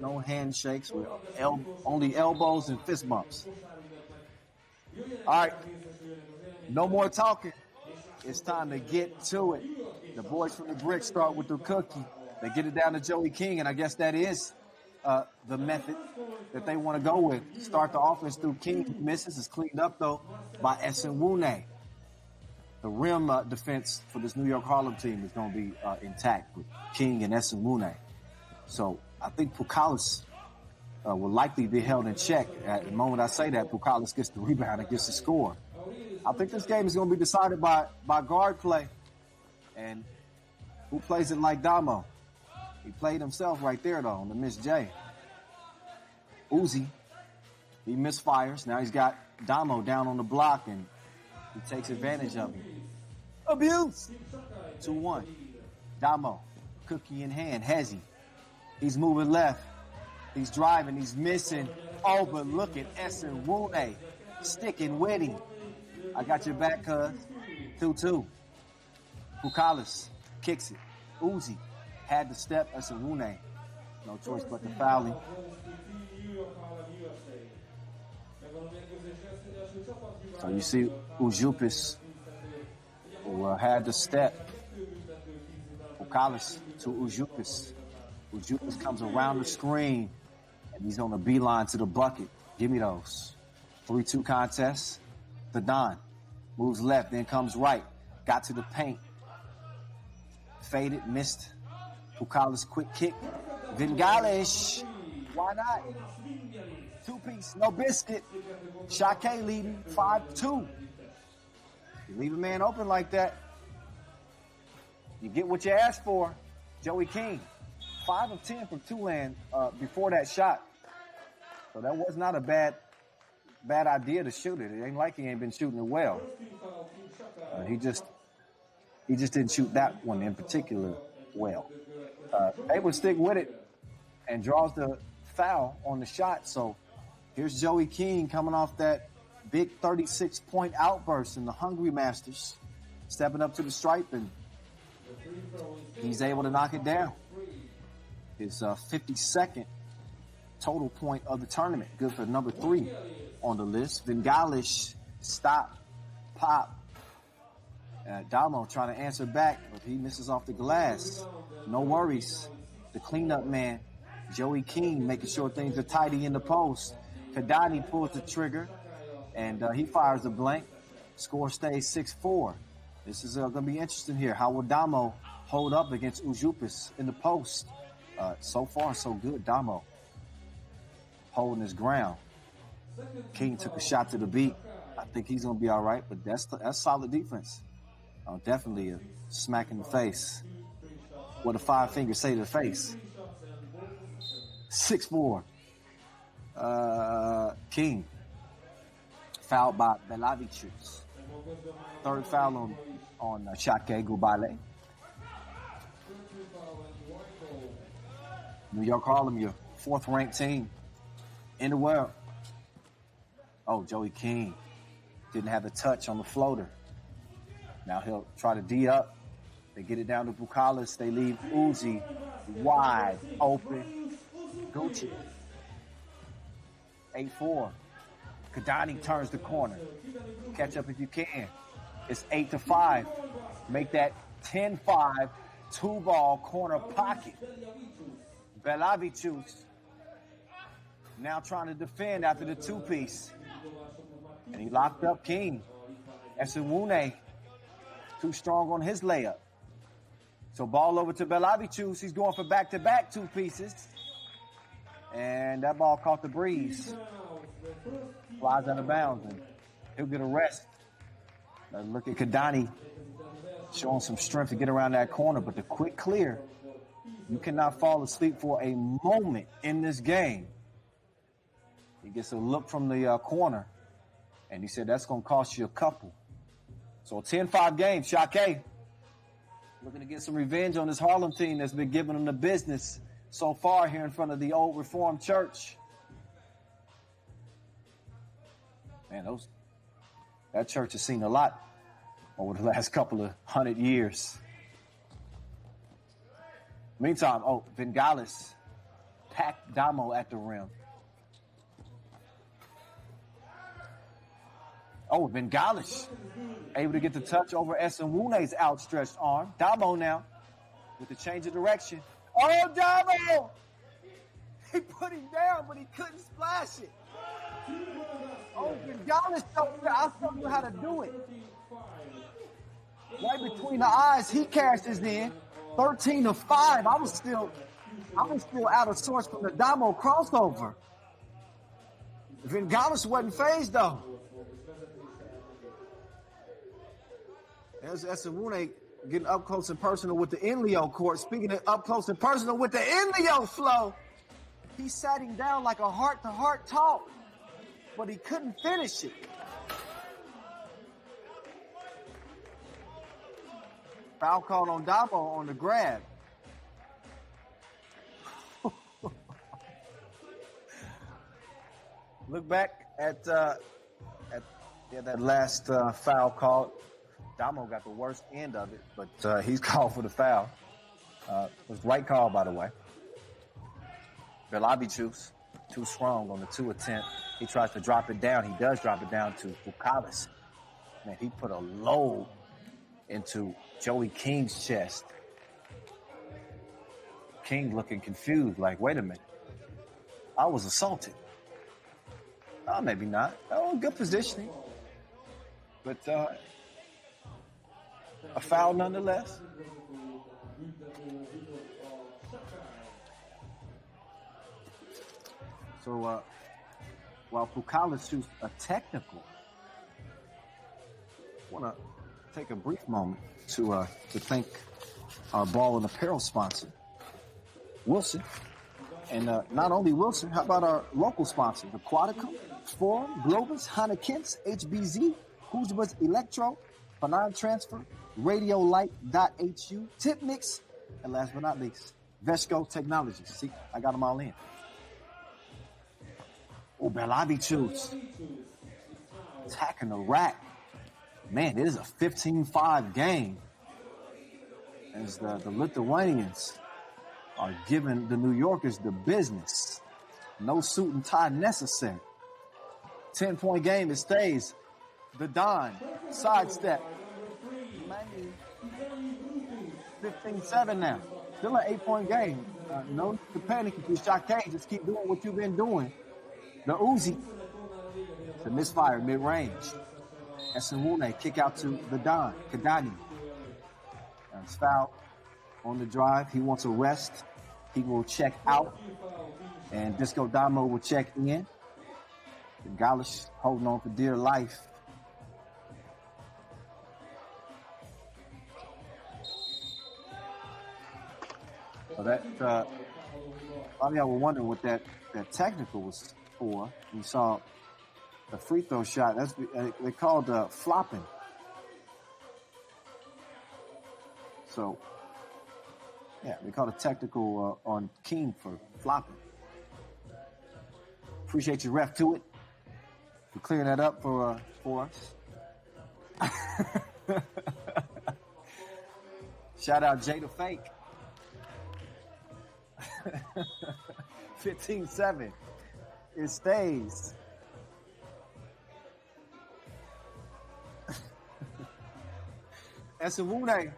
No handshakes. We're only elbows and fist bumps. All right. No more talking. It's time to get to it. The boys from the brick start with the cookie. They get it down to Joey King, and I guess that is the method that they want to go with. Start the offense through King. Misses. Is cleaned up, though, by Esenwune. The rim defense for this New York Harlem team is going to be intact with King and Esenwune. So I think Pukalis will likely be held in check. At the moment I say that, Pukalis gets the rebound and gets the score. I think this game is going to be decided by guard play. And who plays it like Damo? He played himself right there, though, on the Miss J. Uzi, he misfires. Now he's got Damo down on the block, and he takes advantage of him. Abuse! 2-1. Damo, cookie in hand, Hezzy. He's moving left. He's driving. He's missing. Oh, but look at Esenwune sticking with him. I got your back, cuz. 2-2. Pukalis kicks it. Uzi had to step. Esenwune. No choice but to foul him. So you see Ujupis, who had to step. Pukalis to Ujupis. Ujupis comes around the screen, and he's on the beeline to the bucket. Give me those. 3-2 contest. The Don moves left, then comes right. Got to the paint. Faded, missed. Pukalis quick kick. Vingalish. Why not? Two-piece, no biscuit. Sakiai leading 5-2. You leave a man open like that, you get what you asked for. Joey King, 5 of 10 from Tulane before that shot. So that was not a bad idea to shoot it. It ain't like he ain't been shooting it well. He just didn't shoot that one in particular well. Able to stick with it and draws the foul on the shot. So here's Joey King coming off that big 36-point outburst in the Hungary Masters, stepping up to the stripe, and he's able to knock it down. His 52nd total point of the tournament. Good for number 3 on the list. Vingalish, stop, pop. Damo trying to answer back, but he misses off the glass. No worries. The cleanup man, Joey King, making sure things are tidy in the post. Kadani pulls the trigger, and he fires a blank. Score stays 6-4. This is going to be interesting here. How will Damo hold up against Ujupis in the post? So far, so good. Damo holding his ground. King took a shot to the beat. I think he's going to be all right, but that's solid defense. Definitely a smack in the face. What a 5 fingers say to the face. 6-4. King fouled by Belavicius. Third foul on Sakiai Gubale. New York Harlem, your 4th ranked team in the world. Oh, Joey King didn't have the touch on the floater. Now he'll try to D up. They get it down to Pukalis. They leave Uzi wide open. Gucci. 8-4. Kadani turns the corner. Catch up if you can. It's 8-5. Make that 10-5. 2-ball corner pocket. Belavicius now trying to defend after the 2-piece. And he locked up King. Esenwune too strong on his layup. So ball over to Belavicius. He's going for back-to-back 2 pieces. And that ball caught the breeze. Flies out of bounds, and he'll get a rest. Now look at Kadani showing some strength to get around that corner, but the quick clear, you cannot fall asleep for a moment in this game. He gets a look from the corner, and he said that's going to cost you a couple. So a 10-5 game. Sakiai looking to get some revenge on this Harlem team that's been giving them the business so far here in front of the old Reformed Church. Man, that church has seen a lot over the last couple of 100 years. Meantime, Vingalis packed Damo at the rim. Oh, Bengalish able to get the touch over Esenwune's outstretched arm. Damo now with the change of direction. Oh, Damo! He put him down, but he couldn't splash it. Oh, Bengalish, I showed you how to do it. Right between the eyes, he cashed his in. 13-5. I was still out of sorts from the Damo crossover. Bengalish wasn't phased though. There's Esenwune getting up close and personal with the Inleo court. Speaking of up close and personal with the Inleo flow, he sat him down like a heart-to-heart talk, but he couldn't finish it. Foul called on Damo on the grab. Look back at that last foul called. Damo got the worst end of it, but he's called for the foul. It was the right call, by the way. Belabichus, too strong on the 2 attempt. He tries to drop it down. He does drop it down to Bukalis. Man, he put a load into Joey King's chest. King looking confused, like, wait a minute. I was assaulted. Oh, maybe not. Oh, good positioning. But a foul nonetheless. So while Bukalis shoots a technical, I want to take a brief moment to thank our ball and apparel sponsor, Wilson. And not only Wilson, how about our local sponsors, Aquaticum, Forum, Globus, Hanakins, HBZ, Kuzba's Electro, Fanon Transfer, Radiolight.hu, Tip Mix, and last but not least, Vesco Technologies. See, I got them all in. Oh, Belabichus attacking the rack. Man, it is a 15-5 game as the Lithuanians are giving the New Yorkers the business. No suit and tie necessary. 10-point game, it stays. The Don, sidestep. 15-7 now. Still an 8-point game. No need to panic if you're Sakiai. Just keep doing what you've been doing. The Uzi. It's a misfire, mid-range. Esenwune, kick out to the Don, Kadani. It's foul on the drive. He wants a rest. He will check out. And Disco Damo will check in. Galish holding on for dear life. So that, a lot of y'all were wondering what that technical was for. You saw the free throw shot. That's they called flopping. So, yeah, they called a technical on King for flopping. Appreciate you, ref, to it, for clearing that up for us. Shout out Jada Fake. 15-7. It stays. Esenwune,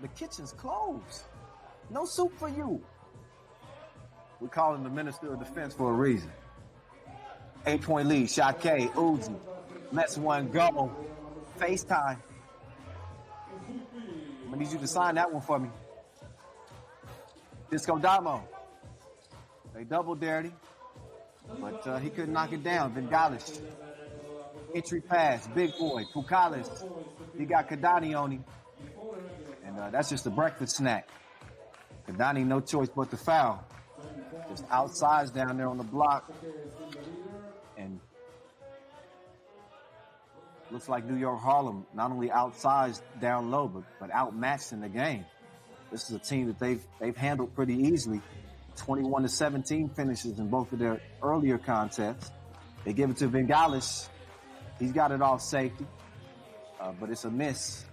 the kitchen's closed. No soup for you. We call him the Minister of Defense for a reason. 8-point lead. Sakiai, Uzi. Let's one go. FaceTime. I'm gonna need you to sign that one for me. Disco Damo. They double dared him, but he couldn't knock it down. Bengalish. Entry pass. Big boy. Bukalis. He got Kadani on him. And that's just a breakfast snack. Kadani, no choice but to foul. Just outsized down there on the block. And looks like New York Harlem not only outsized down low, but outmatched in the game. This is a team that they've handled pretty easily. 21-17 finishes in both of their earlier contests. They give it to Bengalish. He's got it off safety, but it's a miss.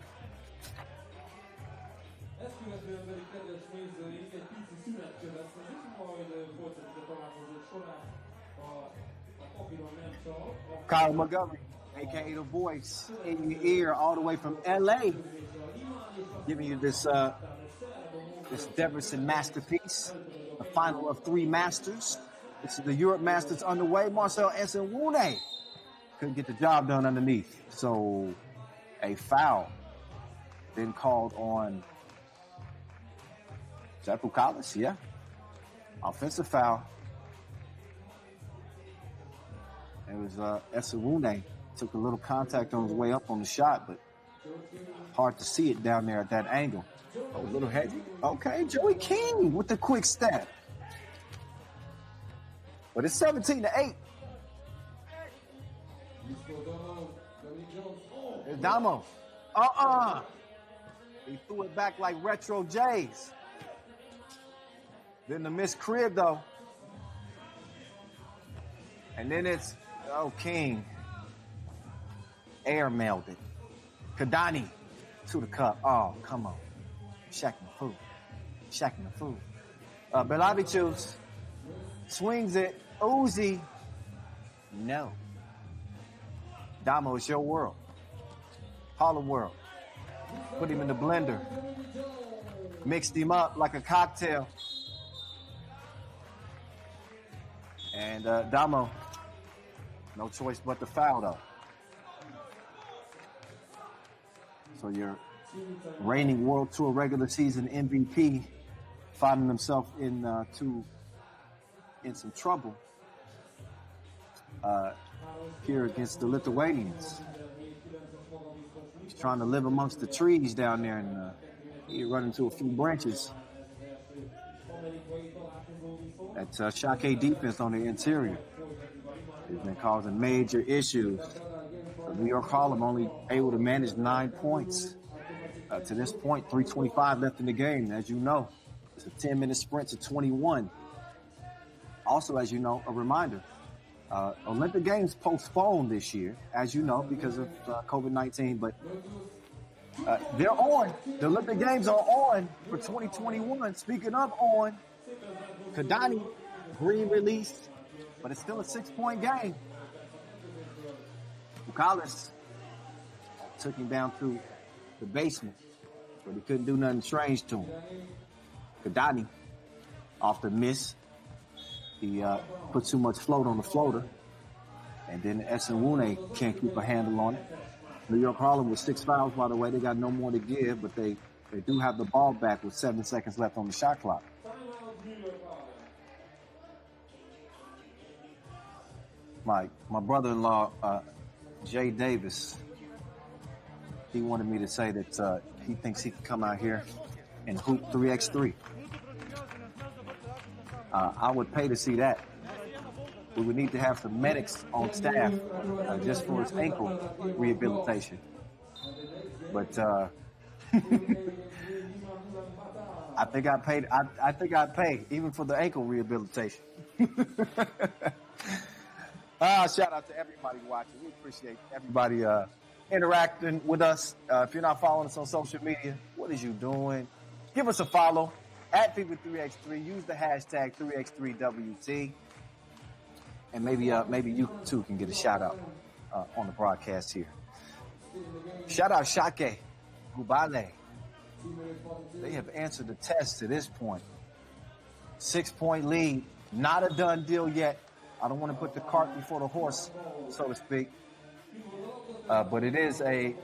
Kyle Montgomery, a.k.a. The Voice, in your ear all the way from L.A., giving you this Debrecen masterpiece, the final of 3 Masters. This is the Europe Masters underway. Marcel Esenwune couldn't get the job done underneath. So a foul then called on Sakiai, yeah. Offensive foul. It was Esenwune. Took a little contact on his way up on the shot, but hard to see it down there at that angle. Oh, a little heavy. Okay, Joey King with the quick step. But it's 17-8. There's Damo. He threw it back like retro Jays. Then the missed crib, though. And then it's, King. Air mailed it. Kadani to the cup. Oh, come on. Shacking the food. Belavichus swings it. Uzi. No. Damo, it's your world. Harlem world. Put him in the blender. Mixed him up like a cocktail. And Damo, no choice but to foul, though. So your reigning World Tour regular season MVP finding himself in some trouble here against the Lithuanians. He's trying to live amongst the trees down there, and he run into a few branches. That Sakiai defense on the interior has been causing major issues. New York Harlem only able to manage 9 points. To this point, 3:25 left in the game. As you know, it's a 10-minute sprint to 21. Also, as you know, a reminder, Olympic Games postponed this year, as you know, because of COVID-19, but they're on. The Olympic Games are on for 2021. Speaking of on, Kadani, green release, but it's still a 6-point game. Bukalis took him down to the basement, but he couldn't do nothing strange to him. Kadani, off the miss, he put too much float on the floater, and then Esenwune can't keep a handle on it. New York Harlem with 6 fouls, by the way. They got no more to give, but they do have the ball back with 7 seconds left on the shot clock. My brother-in-law, Jay Davis, he wanted me to say that he thinks he can come out here and hoop 3x3. I would pay to see that. We would need to have some medics on staff just for his ankle rehabilitation. But I think I'd pay even for the ankle rehabilitation. Shout out to everybody watching. We appreciate everybody interacting with us. If you're not following us on social media, what is you doing? Give us a follow at FIBA 3x3. Use the hashtag 3x3WT. And maybe you too can get a shout out on the broadcast here. Shout out Sakiai, Gubale. They have answered the test to this point. 6-point lead, not a done deal yet. I don't want to put the cart before the horse, so to speak. But it is a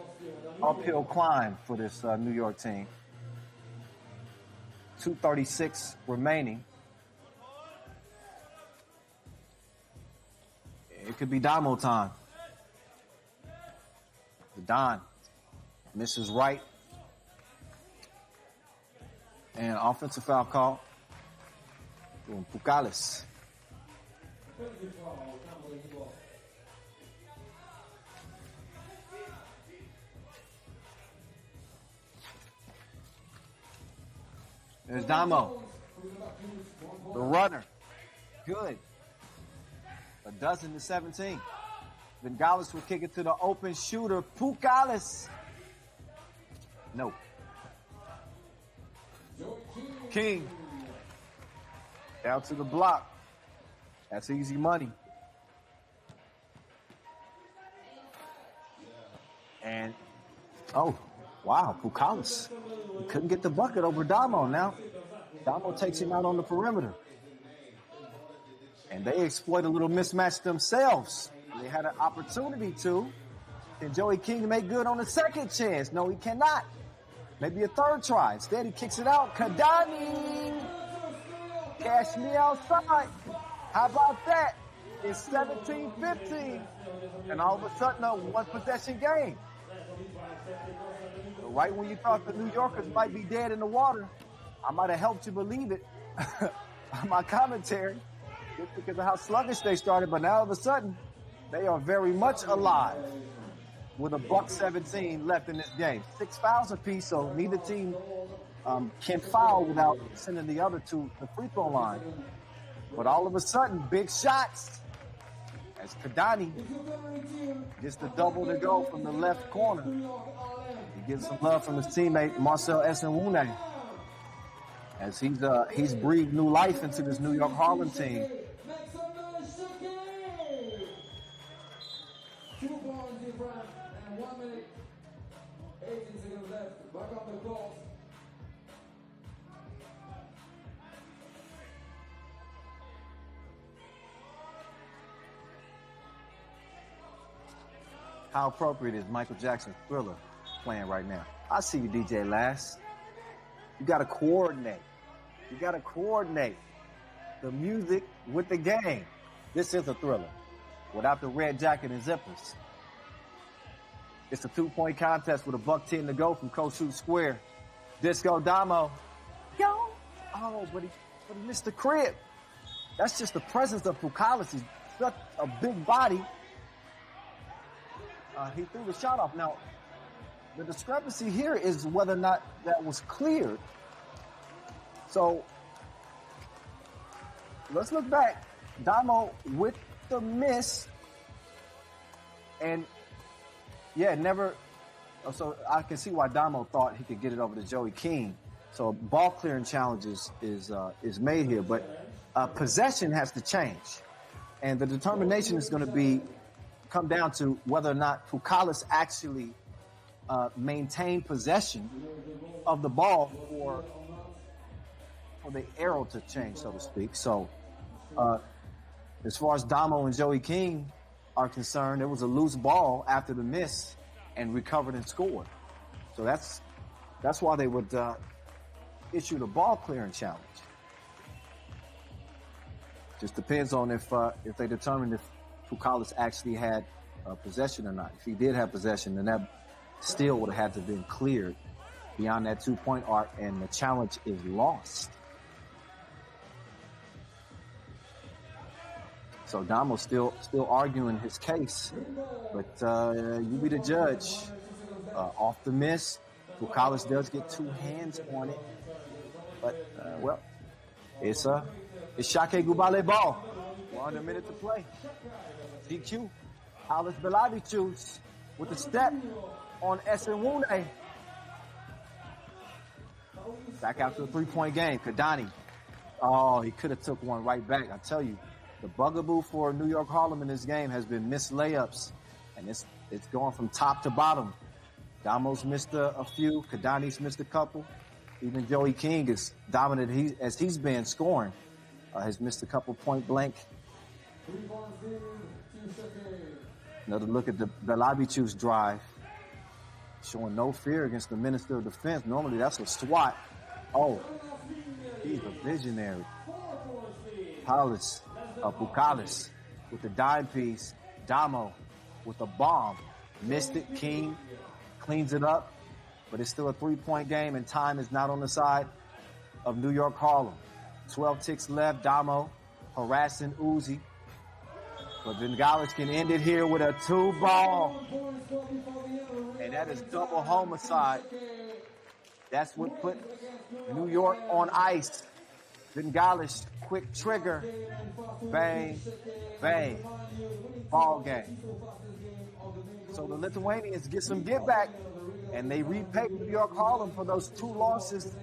uphill climb for this New York team. 2:36 remaining. It could be Damo time. The Don misses right. And offensive foul call. Doing Bukalis. There's Damo. The runner. Good. 12-17. Bengalis will kick it to the open shooter. Bukalis. No. King. Down to the block. That's easy money. And, oh, wow, Pukalis. He couldn't get the bucket over Damo now. Damo takes him out on the perimeter. And they exploit a little mismatch themselves. They had an opportunity to. Can Joey King make good on a second chance? No, he cannot. Maybe a third try. Instead, he kicks it out. Kadani! Cash me outside. How about that? It's 17-15. And all of a sudden, a one-possession game. So right when you thought the New Yorkers might be dead in the water, I might have helped you believe it on my commentary just because of how sluggish they started. But now all of a sudden, they are very much alive with a $1:17 left in this game. 6 fouls apiece, so neither team can foul without sending the other to the free throw line. But all of a sudden, big shots as Kadani gets the double to go from the left corner. He gets some love from his teammate Marcel Esenwune as he's breathed new life into this New York Harlem team. 2 points in front and 1 minute, 18 seconds left. Back on the clock. How appropriate is Michael Jackson's Thriller playing right now? I see you, DJ Lass. You got to coordinate. You got to coordinate the music with the game. This is a Thriller without the red jacket and zippers. It's a 2-point contest with a $1:10 to go from Kossuth Square. Disco Damo. Yo. Oh, but he missed the crib. That's just the presence of Pukalis. He's such a big body. He threw the shot off. Now, the discrepancy here is whether or not that was cleared. So, let's look back. Damo with the miss. And, yeah, never. So, I can see why Damo thought he could get it over to Joey King. So, ball clearing challenges is made here. But possession has to change. And the determination is going to come down to whether or not Pukalis actually maintained possession of the ball for the arrow to change, so to speak. So as far as Damo and Joey King are concerned, it was a loose ball after the miss and recovered and scored. So that's why they would issue the ball clearing challenge. Just depends on if they determine if Pukalis actually had possession or not. If he did have possession, then that still would have had to have been cleared beyond that 2-point arc, and the challenge is lost. So Damo's still arguing his case, but you be the judge. Off the miss, Pukalis does get 2 hands on it, but it's Sakiai Gubale ball. 1 minute to play. DQ. Alice Belavichus with the step on Esenwune. Back after a 3-point game. Kadani. Oh, he could have took one right back. I tell you, the bugaboo for New York Harlem in this game has been missed layups, and it's going from top to bottom. Damo's missed a few. Kadani's missed a couple. Even Joey King, as dominant as he's been scoring, has missed a couple point blank. Another look at the Belavichus drive. Showing no fear against the Minister of Defense. Normally that's a SWAT. Oh, he's a visionary. Pukalis with the dime piece. Damo with a bomb. Missed it. King cleans it up. But it's still a 3-point game, and time is not on the side of New York Harlem. 12 ticks left. Damo harassing Uzi. But Bengalis can end it here with a 2-ball. And that is double homicide. That's what put New York on ice. Bengalis, quick trigger. Bang, bang. Ball game. So the Lithuanians get some get back, and they repay New York Harlem for those 2 losses.